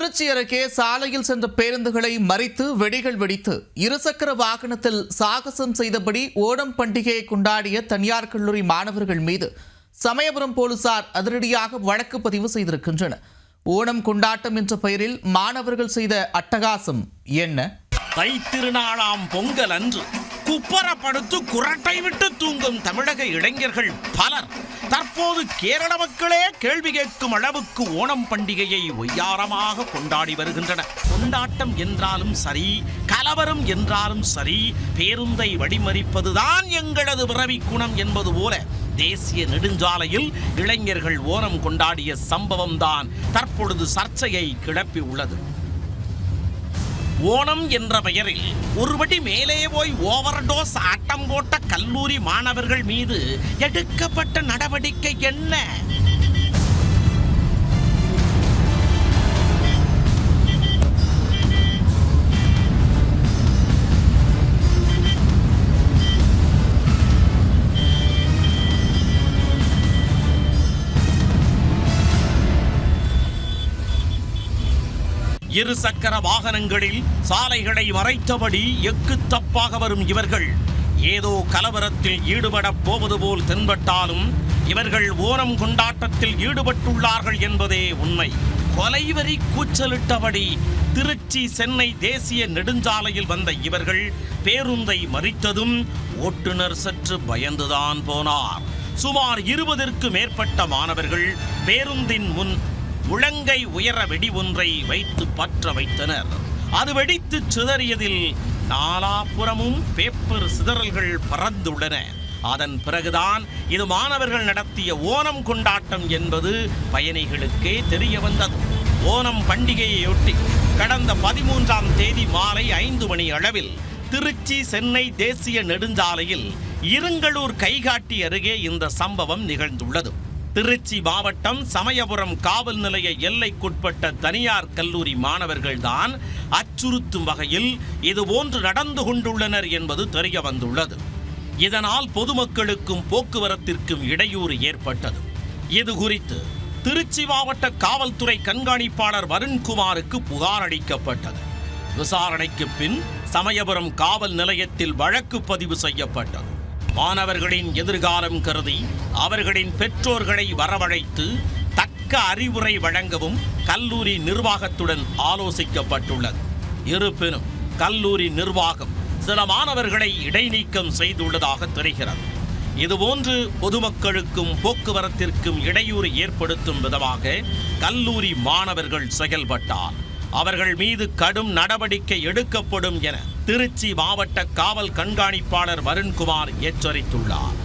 திருச்சி அருகே சாலையில் சென்ற பேருந்துகளை மறித்து வெடிகள் வெடித்து இருசக்கர வாகனத்தில் சாகசம் செய்தபடி ஓணம் பண்டிகையை கொண்டாடிய தனியார் கல்லூரி மாணவர்கள் மீது சமயபுரம் போலீசார் அதிரடியாக வழக்கு பதிவு செய்திருக்கின்றனர். ஓணம் கொண்டாட்டம் என்ற பெயரில் மாணவர்கள் செய்த அட்டகாசம் என்ன? தை திருநாளாம் பொங்கல் அன்று குப்பரப்படுத்து குரட்டை விட்டு தூங்கும் தமிழக இளைஞர்கள் பலர் தற்போது கேரள மக்களே கேள்வி கேட்கும் அளவுக்கு ஓணம் பண்டிகையை ஒய்யாரமாக கொண்டாடி வருகின்றனர். கொண்டாட்டம் என்றாலும் சரி, கலவரம் என்றாலும் சரி, பேருந்தை வழிமறிப்பதுதான் எங்களது பிறவி குணம் என்பது போல தேசிய நெடுஞ்சாலையில் இளைஞர்கள் ஓணம் கொண்டாடிய சம்பவம் தான் தற்பொழுது சர்ச்சையை கிளப்பி உள்ளது. ஓணம் என்ற பெயரில் ஒருபடி மேலே போய் ஓவர் டோஸ் ஆட்டம் போட்ட கல்லூரி மாணவர்கள் மீது எடுக்கப்பட்ட நடவடிக்கை என்ன? இருசக்கர வாகனங்களில் சாலைகளை மறைத்தபடி எக்கு தப்பாக வரும் இவர்கள் ஏதோ கலவரத்தில் ஈடுபடப் போவது போல் தென்பட்டாலும் இவர்கள் ஓணம் கொண்டாட்டத்தில் ஈடுபட்டுள்ளார்கள் என்பதே உண்மை. கொலைவரி கூச்சலிட்டபடி திருச்சி சென்னை தேசிய நெடுஞ்சாலையில் வந்த இவர்கள் பேருந்தை மறித்ததும் ஓட்டுநர் சற்று பயந்துதான் போனார். சுமார் 20க்கும் மேற்பட்ட மாணவர்கள் பேருந்தின் முன் முழங்கை உயர வெடி ஒன்றை வைத்து பற்ற வைத்தனர். அது வெடித்து சிதறியதில் நாலாபுறமும் பேப்பர் சிதறல்கள் பறந்துள்ளன. அதன் பிறகுதான் இது மாணவர்கள் நடத்திய ஓணம் கொண்டாட்டம் என்பது பயணிகளுக்கே தெரிய வந்தது. ஓணம் பண்டிகையையொட்டி கடந்த 13ஆம் தேதி மாலை 5 மணி அளவில் திருச்சி சென்னை தேசிய நெடுஞ்சாலையில் இருங்கலூர் கைகாட்டி அருகே இந்த சம்பவம் நிகழ்ந்துள்ளது. திருச்சி மாவட்டம் சமயபுரம் காவல் நிலைய எல்லைக்குட்பட்ட தனியார் கல்லூரி மாணவர்கள்தான் அச்சுறுத்தும் வகையில் இதுபோன்று நடந்து கொண்டுள்ளனர் என்பது தெரிய வந்துள்ளது. இதனால் பொதுமக்களுக்கும் போக்குவரத்திற்கும் இடையூறு ஏற்பட்டது. இது குறித்து திருச்சி மாவட்ட காவல்துறை கண்காணிப்பாளர் வருண்குமாருக்கு புகார் அளிக்கப்பட்டது. விசாரணைக்கு பின் சமயபுரம் காவல் நிலையத்தில் வழக்கு பதிவு செய்யப்பட்டது. மாணவர்களின் எதிர்காலம் கருதி அவர்களின் பெற்றோர்களை வரவழைத்து தக்க அறிவுரை வழங்கவும் கல்லூரி நிர்வாகத்துடன் ஆலோசிக்கப்பட்டுள்ளது. இருப்பினும் கல்லூரி நிர்வாகம் சில மாணவர்களை இடைநீக்கம் செய்துள்ளதாக தெரிகிறது. இதுபோன்று பொதுமக்களுக்கும் போக்குவரத்திற்கும் இடையூறு ஏற்படுத்தும் விதமாக கல்லூரி மாணவர்கள் செயல்பட்டார் அவர்கள் மீது கடும் நடவடிக்கை எடுக்கப்படும் என திருச்சி மாவட்ட காவல் கண்காணிப்பாளர் வருண்குமார் எச்சரித்துள்ளார்.